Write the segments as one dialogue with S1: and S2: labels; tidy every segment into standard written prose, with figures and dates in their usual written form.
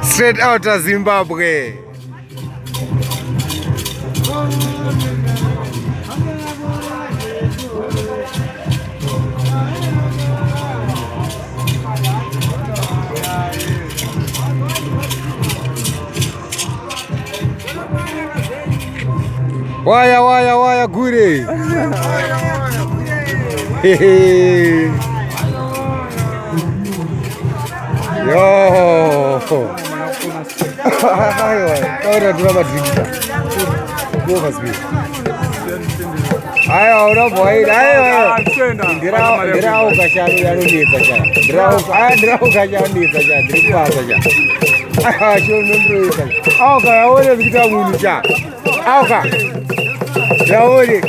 S1: Straight out of Zimbabwe. Waya, Gule. Yo. Ahora tú vas a drinka. Go for speed. Ay, ahora voy. Ay. Drao kashanu yanu ni tasha. Drao kashanu ni tasha. Drippa tasha. Ah, show number is. Auka, ahora kita munisha. Auka. Ya ore.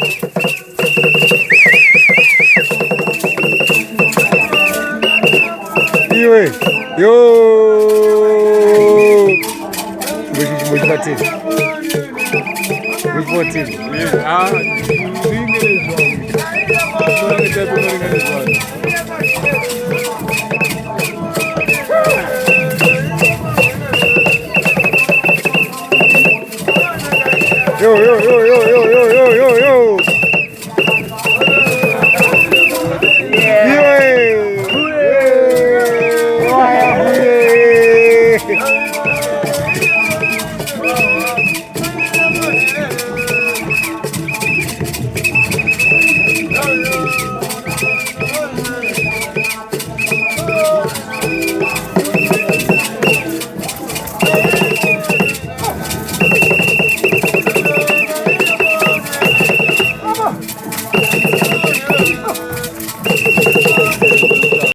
S1: Iwe. Yo. Which button? Which button? Yeah. Yo.